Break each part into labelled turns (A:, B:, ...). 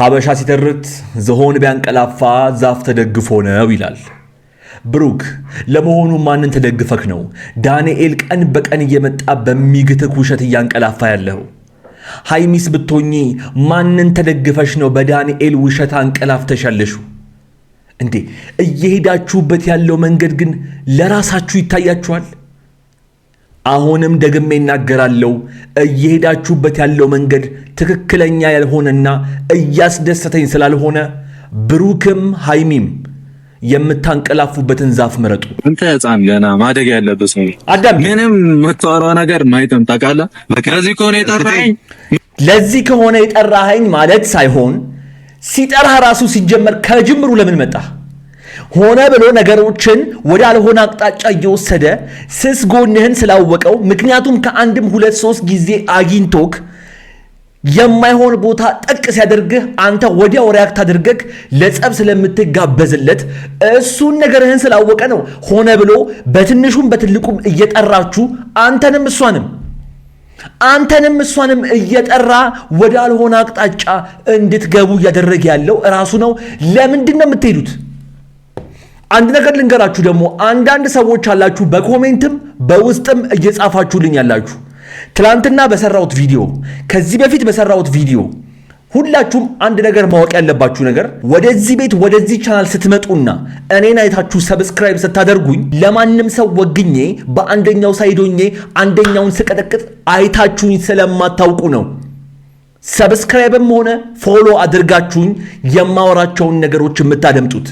A: ሀበሻ ሲተርት ዝሆን ቢያንቀላፋ ዛፍ ተደግፎ ነው ይላል። ብሩክ ለመሆኑ ማንን ተደግፈክ ነው ዳንኤል ቀን በቀን እየመጣ በሚግትክ ውሸት እያንቀላፋ ያለው? ሃይሚስ ብትሆኚ ማንን ተደግፈሽ ነው በዳንኤል ውሸት አንቀላፍተሻለሹ? እንዴ እየሄዳችሁበት ያለው መንገድ ግን ለራሳችሁ ይታያችኋል? አሁንም ደግሜ እናገራለሁ፣ እየሄዳችሁበት ያለው መንገድ ትክክለኛ ያልሆነና እያስደሰተኝ ስላልሆነ ብሩክም ሃይሚም የምታንቀላፉበትን ዛፍ ምረጡ።
B: አንተ ሕፃን ገና ማደግ ያለበት ነው።
A: አዳም
B: ምንም የምታወራው ነገር ማይተም ታውቃለህ።
A: ለዚህ ከሆነ የጠራኸኝ ማለት ሳይሆን ሲጠራህ ራሱ ሲጀመር ከጅምሩ ለምን መጣ? ሆነ ብሎ ነገሮችን ወደ አልሆነ አቅጣጫ እየወሰደ ስስ ጎንህን ስላወቀው፣ ምክንያቱም ከአንድም 2-3 ጊዜ አግኝቶክ የማይሆን ቦታ ጠቅ ሲያደርግህ አንተ ወዲያው ሪያክት አድርገህ ለጸብ ስለምትጋበዝለት እሱን ነገርህን ስላወቀ ነው ሆነ ብሎ በትንሹም በትልቁም እየጠራችሁ አንተንም እሷንም እየጠራ ወደ አልሆነ አቅጣጫ እንድትገቡ እያደረገ ያለው ራሱ ነው። ለምንድን ነው የምትሄዱት? አንድ ነገር ልንገራችሁ ደግሞ፣ አንዳንድ ሰዎች አላችሁ በኮሜንትም በውስጥም እየጻፋችሁልኝ ያላችሁ፣ ትላንትና በሰራሁት ቪዲዮ ከዚህ በፊት በሰራሁት ቪዲዮ ሁላችሁም አንድ ነገር ማወቅ ያለባችሁ ነገር፣ ወደዚህ ቤት ወደዚህ ቻናል ስትመጡና እኔን አይታችሁ ሰብስክራይብ ስታደርጉኝ ለማንም ሰው ወግኜ በአንደኛው ሳይዶኜ አንደኛውን ስቀጠቅጥ አይታችሁኝ ስለማታውቁ ነው። ሰብስክራይብም ሆነ ፎሎ አድርጋችሁኝ የማወራቸውን ነገሮች የምታደምጡት።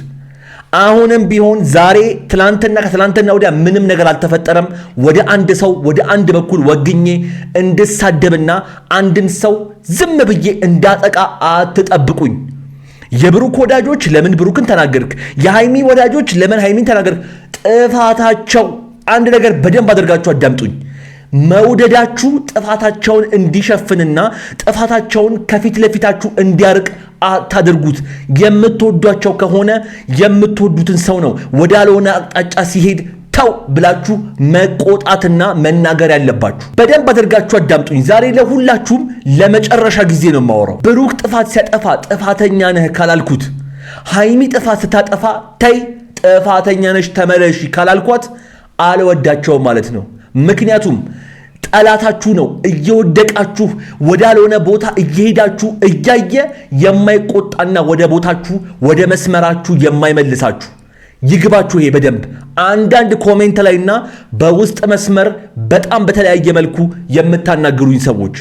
A: አሁንም ቢሆን ዛሬ ትላንትና ከትላንትና ወዲያ ምንም ነገር አልተፈጠረም። ወደ አንድ ሰው ወደ አንድ በኩል ወግኜ እንድሳደብና አንድን ሰው ዝም ብዬ እንዳጠቃ አትጠብቁኝ። የብሩክ ወዳጆች ለምን ብሩክን ተናገርክ? የሃይሚ ወዳጆች ለምን ሃይሚን ተናገርክ? ጥፋታቸው አንድ ነገር በደንብ አድርጋችሁ አዳምጡኝ። መውደዳችሁ ጥፋታቸውን እንዲሸፍንና ጥፋታቸውን ከፊት ለፊታችሁ እንዲያርቅ አታድርጉት። የምትወዷቸው ከሆነ የምትወዱትን ሰው ነው ወደ ያልሆነ አቅጣጫ ሲሄድ ተው ብላችሁ መቆጣትና መናገር ያለባችሁ። በደንብ አድርጋችሁ አዳምጡኝ። ዛሬ ለሁላችሁም ለመጨረሻ ጊዜ ነው የማወራው። ብሩክ ጥፋት ሲያጠፋ ጥፋተኛ ነህ ካላልኩት፣ ሃይሚ ጥፋት ስታጠፋ ተይ ጥፋተኛ ነሽ ተመለሺ ካላልኳት አልወዳቸውም ማለት ነው። ምክንያቱም ጠላታችሁ ነው። እየወደቃችሁ ወዳልሆነ ቦታ እየሄዳችሁ እያየ የማይቆጣና ወደ ቦታችሁ ወደ መስመራችሁ የማይመልሳችሁ ይግባችሁ። ይሄ በደንብ አንዳንድ ኮሜንት ላይና በውስጥ መስመር በጣም በተለያየ መልኩ የምታናግሩኝ ሰዎች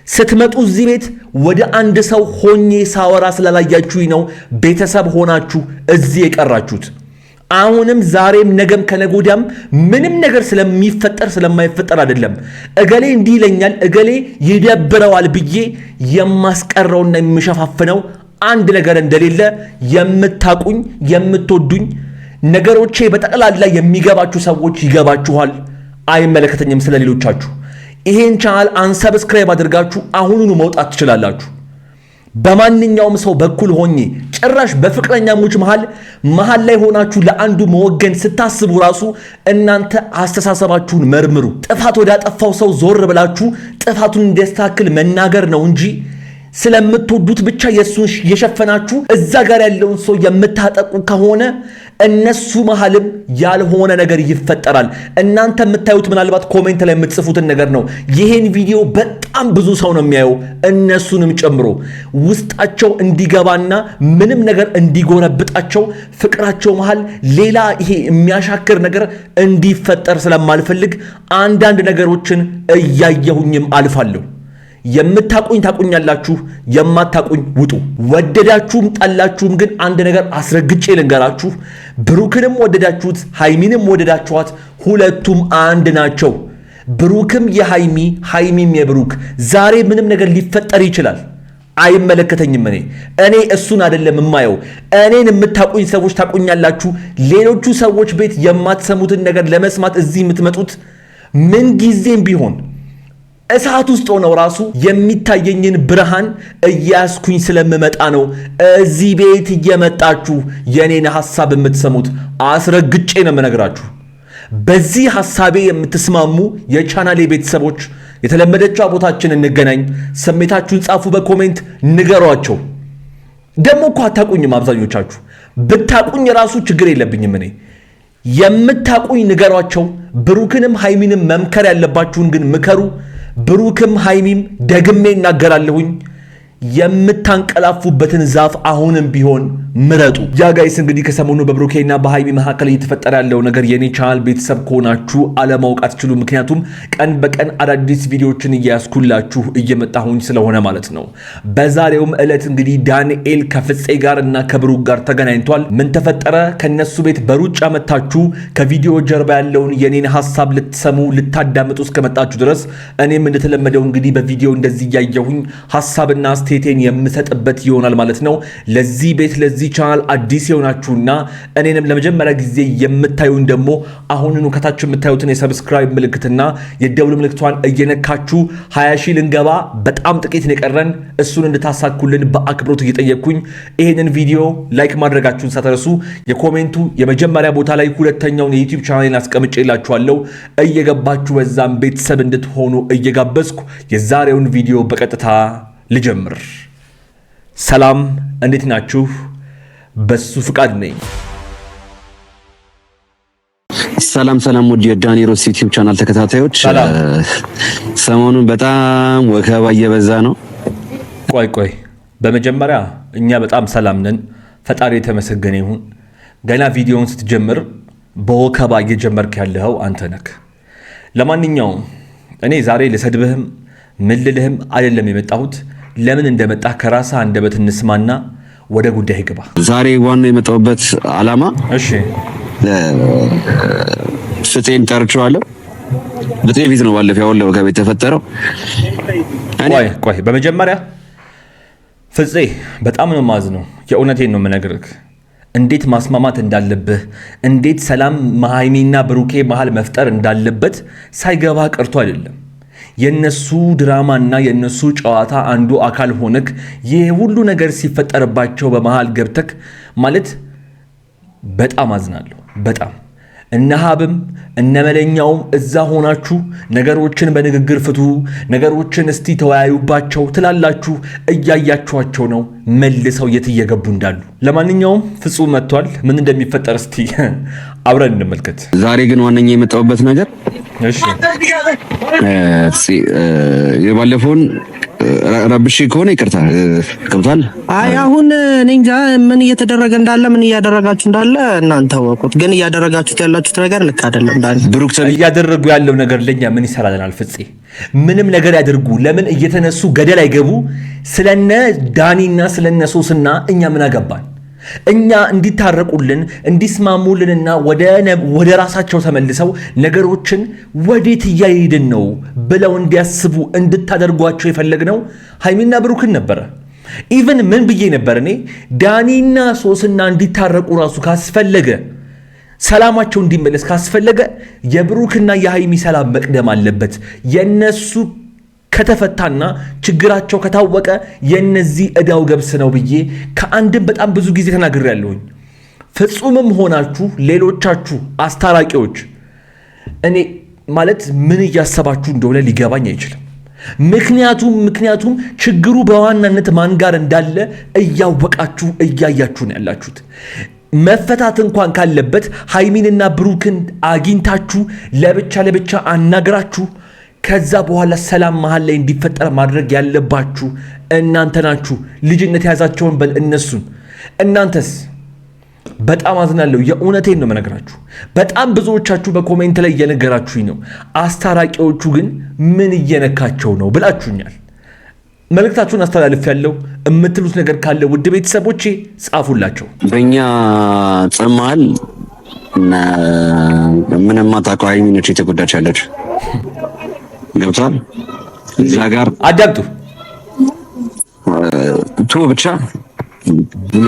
A: ስትመጡ እዚህ ቤት ወደ አንድ ሰው ሆኜ ሳወራ ስላላያችሁኝ ነው ቤተሰብ ሆናችሁ እዚህ የቀራችሁት። አሁንም ዛሬም ነገም ከነጎዳም ምንም ነገር ስለሚፈጠር ስለማይፈጠር አይደለም እገሌ እንዲህ ይለኛል እገሌ ይደብረዋል ብዬ የማስቀረውና የምሸፋፍነው አንድ ነገር እንደሌለ የምታቁኝ የምትወዱኝ ነገሮቼ በጠቅላላ የሚገባችሁ ሰዎች ይገባችኋል። አይመለከተኝም ስለሌሎቻችሁ። ይሄን ቻናል አንሰብስክራይብ አድርጋችሁ አሁኑኑ መውጣት ትችላላችሁ። በማንኛውም ሰው በኩል ሆኜ ጭራሽ በፍቅረኛሞች መሃል ላይ ሆናችሁ ለአንዱ መወገን ስታስቡ ራሱ እናንተ አስተሳሰባችሁን መርምሩ። ጥፋት ወዳጠፋው ሰው ዞር ብላችሁ ጥፋቱን እንዲያስተካክል መናገር ነው እንጂ ስለምትወዱት ብቻ የሱን የሸፈናችሁ እዛ ጋር ያለውን ሰው የምታጠቁ ከሆነ እነሱ መሃልም ያልሆነ ነገር ይፈጠራል። እናንተ የምታዩት ምናልባት ኮሜንት ላይ የምትጽፉትን ነገር ነው። ይሄን ቪዲዮ በጣም ብዙ ሰው ነው የሚያየው፣ እነሱንም ጨምሮ ውስጣቸው እንዲገባና ምንም ነገር እንዲጎረብጣቸው ፍቅራቸው መሃል ሌላ ይሄ የሚያሻክር ነገር እንዲፈጠር ስለማልፈልግ አንዳንድ ነገሮችን እያየሁኝም አልፋለሁ። የምታቁኝ ታቁኛላችሁ፣ የማታቁኝ ውጡ። ወደዳችሁም ጠላችሁም ግን አንድ ነገር አስረግጬ ልንገራችሁ፣ ብሩክንም ወደዳችሁት ሃይሚንም ወደዳችኋት ሁለቱም አንድ ናቸው። ብሩክም የሃይሚ ሃይሚም የብሩክ። ዛሬ ምንም ነገር ሊፈጠር ይችላል፣ አይመለከተኝም። እኔ እሱን አይደለም የማየው። እኔን የምታቁኝ ሰዎች ታቁኛላችሁ። ሌሎቹ ሰዎች ቤት የማትሰሙትን ነገር ለመስማት እዚህ የምትመጡት ምን ጊዜም ቢሆን እሳት ውስጥ ሆነው ራሱ የሚታየኝን ብርሃን እያስኩኝ ስለምመጣ ነው እዚህ ቤት እየመጣችሁ የኔን ሐሳብ የምትሰሙት። አስረግጬ ነው የምነግራችሁ። በዚህ ሐሳቤ የምትስማሙ የቻናሌ ቤተሰቦች የተለመደችው ቦታችን እንገናኝ። ስሜታችሁን ጻፉ፣ በኮሜንት ንገሯቸው። ደግሞ እኮ አታቁኝም አብዛኞቻችሁ። ብታቁኝ ራሱ ችግር የለብኝም እኔ። የምታቁኝ ንገሯቸው። ብሩክንም ሃይሚንም መምከር ያለባችሁን ግን ምከሩ። ብሩክም ሃይሚም ደግሜ እናገራለሁኝ የምታንቀላፉበትን ዛፍ አሁንም ቢሆን ምረጡ። ያ ጋይስ እንግዲህ ከሰሞኑ በብሩኬና በሃይሚ መካከል እየተፈጠረ ያለው ነገር የኔ ቻናል ቤተሰብ ከሆናችሁ አለማወቅ አትችሉ። ምክንያቱም ቀን በቀን አዳዲስ ቪዲዮዎችን እያስኩላችሁ እየመጣሁኝ ስለሆነ ማለት ነው። በዛሬውም ዕለት እንግዲህ ዳንኤል ከፍፄ ጋር እና ከብሩክ ጋር ተገናኝቷል። ምን ተፈጠረ? ከነሱ ቤት በሩጫ መታችሁ ከቪዲዮ ጀርባ ያለውን የኔን ሐሳብ ልትሰሙ ልታዳምጡ እስከመጣችሁ ድረስ እኔም እንደተለመደው እንግዲህ በቪዲዮ እንደዚህ እያየሁኝ ሐሳብና ስቴቴን የምሰጥበት ይሆናል ማለት ነው። ለዚህ ቤት ለዚህ ቻናል አዲስ የሆናችሁና እኔንም ለመጀመሪያ ጊዜ የምታዩን ደግሞ አሁንኑ ከታች የምታዩትን የሰብስክራይብ ምልክትና የደውል ምልክቷን እየነካችሁ 20 ሺህ ልንገባ በጣም ጥቂት ነው የቀረን። እሱን እንድታሳኩልን በአክብሮት እየጠየቅኩኝ ይሄንን ቪዲዮ ላይክ ማድረጋችሁን ሳትረሱ የኮሜንቱ የመጀመሪያ ቦታ ላይ ሁለተኛውን የዩቲዩብ ቻናሌን አስቀምጬላችኋለሁ። እየገባችሁ በዛም ቤተሰብ እንድትሆኑ እየጋበዝኩ የዛሬውን ቪዲዮ በቀጥታ ልጀምር። ሰላም እንዴት ናችሁ? በሱ ፍቃድ ነኝ።
C: ሰላም ወዲ የዳኒ ሮስ ዩቲዩብ ቻናል ተከታታዮች፣ ሰሞኑን በጣም ወከባ እየበዛ ነው።
A: ቆይ በመጀመሪያ እኛ በጣም ሰላም ነን፣ ፈጣሪ የተመሰገነ ይሁን። ገና ቪዲዮውን ስትጀምር በወከባ እየጀመርክ ያለኸው አንተ ነህ። ለማንኛውም እኔ ዛሬ ልሰድብህም ምን ልልህም አይደለም የመጣሁት። ለምን እንደመጣ ከራስህ አንደበት እንስማና ወደ ጉዳይ ግባ።
C: ዛሬ ዋናው የመጣሁበት ዓላማ
A: እሺ
C: ፍፄን ጠርቼዋለሁ። በጥቂት ቪዲዮ ነው ባለፈው ያለው ከቤት ተፈጠረው።
A: ቆይ በመጀመሪያ ፍፄ በጣም ነው የማዝነው። የእውነቴን ነው የምነግርህ። እንዴት ማስማማት እንዳለብህ፣ እንዴት ሰላም ሃይሚና ብሩኬ መሃል መፍጠር እንዳለበት ሳይገባ ቀርቶ አይደለም። የነሱ ድራማና የነሱ ጨዋታ አንዱ አካል ሆነክ ይህ ሁሉ ነገር ሲፈጠርባቸው በመሃል ገብተክ ማለት በጣም አዝናለሁ። በጣም እነ ሀብም እነ መለኛውም እዛ ሆናችሁ ነገሮችን በንግግር ፍቱ፣ ነገሮችን እስቲ ተወያዩባቸው ትላላችሁ። እያያችኋቸው ነው መልሰው የት እየገቡ እንዳሉ። ለማንኛውም ፍጹም መጥቷል። ምን እንደሚፈጠር እስቲ አብረን እንመልከት።
C: ዛሬ ግን ዋነኛ የመጣሁበት ነገር የባለፈውን ረብሽ ከሆነ ይቅርታ ገብቷል።
D: አይ አሁን እኔ እንጃ ምን እየተደረገ እንዳለ ምን እያደረጋችሁ እንዳለ እናንተ ወቁት። ግን እያደረጋችሁት ያላችሁት ነገር ልክ አይደለም።
C: ብሩክ
A: እያደረጉ ያለው ነገር ለኛ ምን ይሰራልናል? ፍፄ ምንም ነገር ያደርጉ ለምን እየተነሱ ገደል አይገቡ? ስለነ ዳኒና ስለነ ሶስና እኛ ምን አገባን? እኛ እንዲታረቁልን እንዲስማሙልንና ወደ ራሳቸው ተመልሰው ነገሮችን ወዴት እያሄድን ነው ብለው እንዲያስቡ እንድታደርጓቸው የፈለግነው ሃይሚና ብሩክን ነበረ። ኢቭን ምን ብዬ ነበር እኔ ዳኒና ሶስና እንዲታረቁ ራሱ ካስፈለገ ሰላማቸው እንዲመለስ ካስፈለገ የብሩክና የሃይሚ ሰላም መቅደም አለበት። የነሱ ከተፈታና ችግራቸው ከታወቀ የነዚህ እዳው ገብስ ነው ብዬ ከአንድም በጣም ብዙ ጊዜ ተናግሬያለሁኝ። ፍጹምም ሆናችሁ ሌሎቻችሁ አስታራቂዎች እኔ ማለት ምን እያሰባችሁ እንደሆነ ሊገባኝ አይችልም። ምክንያቱም ችግሩ በዋናነት ማን ጋር እንዳለ እያወቃችሁ እያያችሁ ነው ያላችሁት። መፈታት እንኳን ካለበት ሃይሚንና ብሩክን አግኝታችሁ ለብቻ አናግራችሁ ከዛ በኋላ ሰላም መሃል ላይ እንዲፈጠር ማድረግ ያለባችሁ እናንተ ናችሁ። ልጅነት ያዛቸውን በል እነሱን። እናንተስ? በጣም አዝናለሁ። የእውነቴን ነው መነግራችሁ። በጣም ብዙዎቻችሁ በኮሜንት ላይ እየነገራችሁኝ ነው። አስታራቂዎቹ ግን ምን እየነካቸው ነው ብላችሁኛል። መልእክታችሁን አስተላልፍ ያለው የምትሉት ነገር ካለ ውድ ቤተሰቦቼ ጻፉላቸው።
C: በእኛ ጸማል ምንም አታውቀው ሃይሚ ነች የተጎዳች ያለች ገብቷል። እዛ ጋር
A: አዳምጡ
C: ብቻ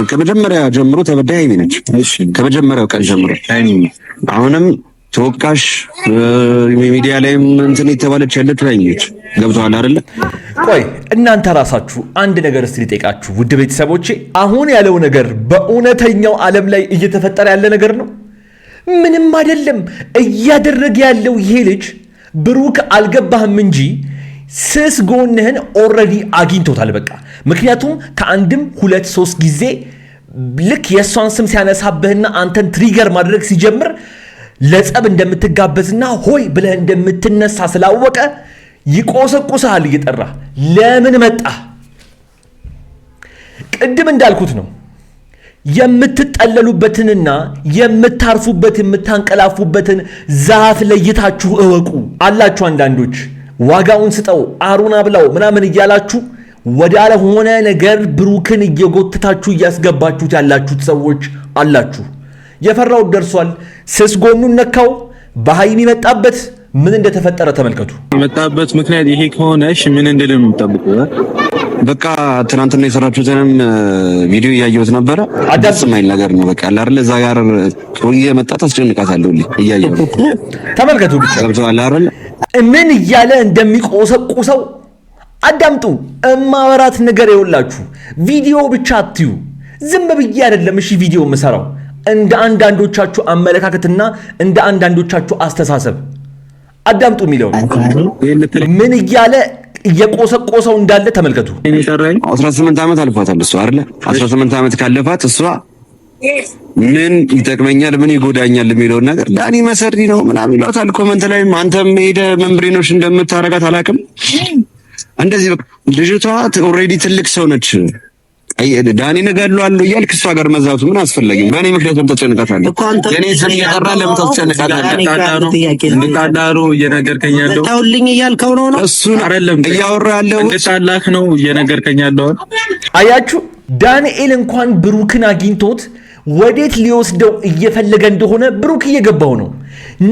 C: ከመጀመሪያ ጀምሮ ተበዳይ ሃይሚ ነች። ከመጀመሪያው ቀን ጀምሮ አሁንም ተወቃሽ ሚዲያ ላይም እንትን የተባለች ያለች ሃይሚ ነች። ገብቷል አይደለ?
A: ቆይ እናንተ ራሳችሁ አንድ ነገር እስቲ ልጠይቃችሁ ውድ ቤተሰቦቼ። አሁን ያለው ነገር በእውነተኛው ዓለም ላይ እየተፈጠረ ያለ ነገር ነው? ምንም አይደለም። እያደረገ ያለው ይሄ ልጅ ብሩክ አልገባህም እንጂ ስስ ጎንህን ኦልሬዲ አግኝቶታል። በቃ ምክንያቱም ከአንድም 2-3 ጊዜ ልክ የእሷን ስም ሲያነሳብህና አንተን ትሪገር ማድረግ ሲጀምር ለጸብ እንደምትጋበዝና ሆይ ብለህ እንደምትነሳ ስላወቀ ይቆሰቁሳል እየጠራ ለምን መጣ? ቅድም እንዳልኩት ነው። የምትጠለሉበትንና የምታርፉበት የምታንቀላፉበትን ዛፍ ለይታችሁ እወቁ አላችሁ። አንዳንዶች ዋጋውን ስጠው አሩና ብላው ምናምን እያላችሁ ወደ አልሆነ ነገር ብሩክን እየጎተታችሁ እያስገባችሁት ያላችሁት ሰዎች አላችሁ። የፈራው ደርሷል። ስስ ጎኑን ነካው። በሃይሚ መጣበት። ምን እንደተፈጠረ ተመልከቱ።
B: የመጣበት ምክንያት ይሄ ከሆነ እሺ ምን እንደለም የምትጠብቁት?
C: በቃ ትናንትና የሰራችሁትን ቪዲዮ እያየሁት ነበረ። ደስ የማይል ነገር ነው። በቃ አይደል እዛ ጋር እየመጣ ታስጨንቃታለህ እያየሁ
A: ተመልከቱ። ብቻ
C: ገብቶሃል አይደል
A: ምን እያለ እንደሚቆሰቁሰው አዳምጡ። እማወራት ነገር ይውላችሁ። ቪዲዮ ብቻ አትዩ። ዝም ብዬ አይደለም እሺ ቪዲዮ የምሰራው፣ እንደ አንዳንዶቻችሁ አመለካከትና እንደ አንዳንዶቻችሁ አስተሳሰብ አዳምጡ የሚለው ምን እያለ እየቆሰቆሰው እንዳለ ተመልከቱ።
C: 18 ዓመት አልፏታል እሷ አይደል? 18 ዓመት ካለፋት እሷ ምን ይጠቅመኛል ምን ይጎዳኛል የሚለውን ነገር ዳኒ መሰሪ ነው ምናምን ይላታል ኮመንት ላይ። አንተም ሄደህ መንብሬኖች እንደምታረጋት አላውቅም። እንደዚህ በቃ ልጅቷ ኦልሬዲ ትልቅ ሰው ነች። ዳኒ እገድለዋለሁ እያልክ እሷ ጋር መዛቱ ምን አስፈላጊ? በእኔ ምክንያት ለምን ተጨንቃታለህ? የኔ ስም እየጠራ ለምን ተጨንቃታለህ?
B: እንድታላሩ እየነገርከኝ ያለው
D: ታውልኝ እያልከው ነው ነው
C: እሱን
B: አይደለም
C: እያወራ ያለው
B: እንድታላክ ነው እየነገርከኝ ያለው።
A: አያችሁ ዳንኤል እንኳን ብሩክን አግኝቶት ወዴት ሊወስደው እየፈለገ እንደሆነ ብሩክ እየገባው ነው።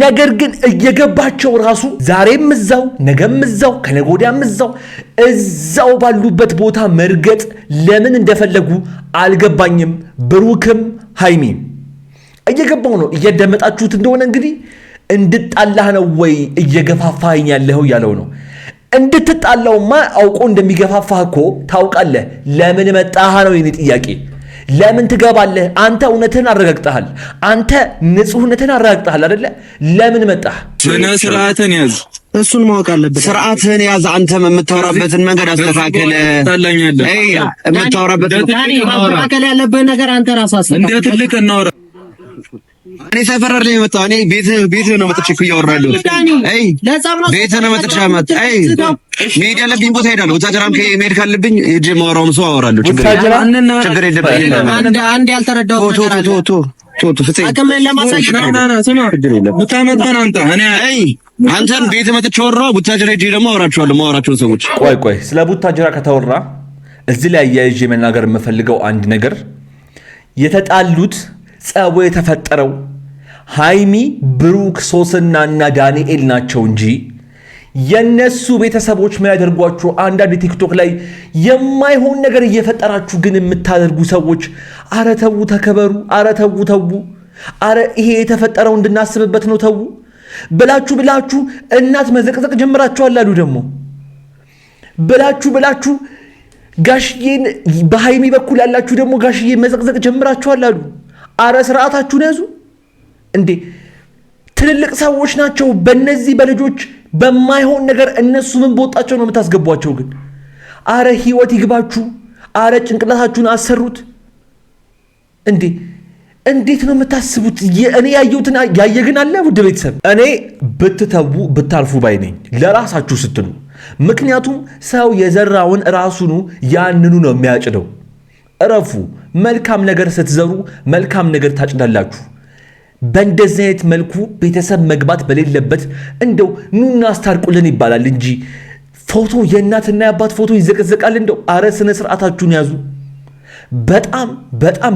A: ነገር ግን እየገባቸው ራሱ ዛሬም እዛው ነገም እዛው ከነጎዳም እዛው ባሉበት ቦታ መርገጥ ለምን እንደፈለጉ አልገባኝም። ብሩክም ሃይሚም እየገባው ነው። እየደመጣችሁት እንደሆነ እንግዲህ እንድጣላህ ነው ወይ እየገፋፋኝ ያለው ያለው ነው። እንድትጣላውማ አውቆ እንደሚገፋፋህ እኮ ታውቃለህ። ለምን መጣህ ነው የኔ ጥያቄ። ለምን ትገባለህ? አንተ እውነትን አረጋግጠሃል። አንተ ንጹህነትን አረጋግጠሃል አይደለ? ለምን መጣህ?
B: ስነ ስርዓትን ያዝ።
D: እሱን ማወቅ አለበት።
C: ስርዓትን ያዝ። አንተም የምታወራበትን መንገድ አስተካክለ።
B: ታላኛለህ።
C: የምታወራበትን
D: ማስተካከል ያለብህ ነገር አንተ ራስህ
B: እንደ ትልቅ እናወራ።
C: እኔ ሰፈር ላይ መጣሁ። እኔ ቤት ነው መጥቼ እኮ እያወራለሁ። ቤት ነው መጥቼ መሄድ ያለብኝ ቦታ ሄዳለሁ። ወታደራም ከመሄድ ካለብኝ ሂጅ ማወራውን ሰው አወራለሁ። ችግር የለብኝም።
D: አንድ ያልተረዳው
C: አንተን ቤት መጥቼ ወራው። ቡታጅራ ሄጄ ደግሞ አወራቸዋለሁ ማወራቸውን ሰዎች።
A: ቆይ ስለ ቡታጅራ ከተወራ እዚህ ላይ አያይዤ መናገር የምፈልገው አንድ ነገር የተጣሉት ጸቡ የተፈጠረው ሃይሚ ብሩክ ሶስና እና ዳንኤል ናቸው እንጂ የነሱ ቤተሰቦች ምን ያደርጓችሁ? አንዳንድ ቲክቶክ ላይ የማይሆን ነገር እየፈጠራችሁ ግን የምታደርጉ ሰዎች አረ ተው ተከበሩ፣ አረ ተው፣ አረ ይሄ የተፈጠረው እንድናስብበት ነው ተው ብላችሁ እናት መዘቅዘቅ ጀምራችኋል አሉ። ደግሞ ብላችሁ ጋሽዬን በሃይሚ በኩል ያላችሁ ደግሞ ጋሽዬን መዘቅዘቅ ጀምራችኋል አሉ። አረ ስርዓታችሁን ያዙ እንዴ! ትልልቅ ሰዎች ናቸው። በእነዚህ በልጆች በማይሆን ነገር እነሱ ምን በወጣቸው ነው የምታስገቧቸው? ግን አረ ህይወት ይግባችሁ። አረ ጭንቅላታችሁን አሰሩት እንዴ! እንዴት ነው የምታስቡት? እኔ ያየሁትን ያየ ግን አለ። ውድ ቤተሰብ እኔ ብትተዉ ብታልፉ ባይ ነኝ ለራሳችሁ ስትሉ። ምክንያቱም ሰው የዘራውን ራሱኑ ያንኑ ነው የሚያጭደው። እረፉ። መልካም ነገር ስትዘሩ መልካም ነገር ታጭዳላችሁ። በእንደዚህ አይነት መልኩ ቤተሰብ መግባት በሌለበት እንደው ኑና አስታርቁልን ይባላል እንጂ ፎቶ የእናትና የአባት ፎቶ ይዘቀዘቃል። እንደው አረ ስነ ስርዓታችሁን ያዙ።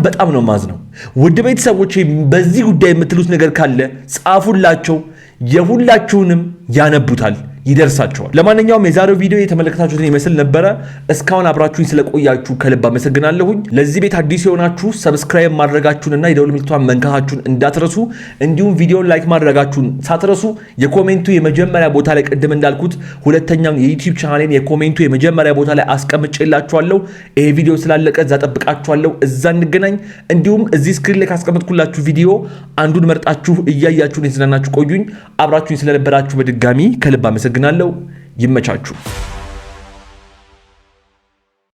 A: በጣም ነው ማዝነው። ውድ ቤተሰቦች በዚህ ጉዳይ የምትሉት ነገር ካለ ጻፉላቸው። የሁላችሁንም ያነቡታል፣ ይደርሳቸዋል። ለማንኛውም የዛሬው ቪዲዮ የተመለከታችሁትን ይመስል ነበረ። እስካሁን አብራችሁኝ ስለቆያችሁ ከልብ አመሰግናለሁኝ። ለዚህ ቤት አዲስ የሆናችሁ ሰብስክራይብ ማድረጋችሁንና የደወል ምልክቱን መንካታችሁን እንዳትረሱ፣ እንዲሁም ቪዲዮን ላይክ ማድረጋችሁን ሳትረሱ የኮሜንቱ የመጀመሪያ ቦታ ላይ ቅድም እንዳልኩት ሁለተኛውን የዩቲዩብ ቻናሌን የኮሜንቱ የመጀመሪያ ቦታ ላይ አስቀምጬላችኋለሁ። ይሄ ቪዲዮ ስላለቀ እዛ ጠብቃችኋለሁ። እዛ እንገናኝ። እንዲሁም እዚህ ስክሪን ላይ ካስቀመጥኩላችሁ ቪዲዮ አንዱን መርጣችሁ እያያችሁን የተዝናናችሁ ቆዩኝ። አብራችሁኝ ስለነበራችሁ በድጋሚ ከልብ አመሰግናለሁ። ይመቻችሁ።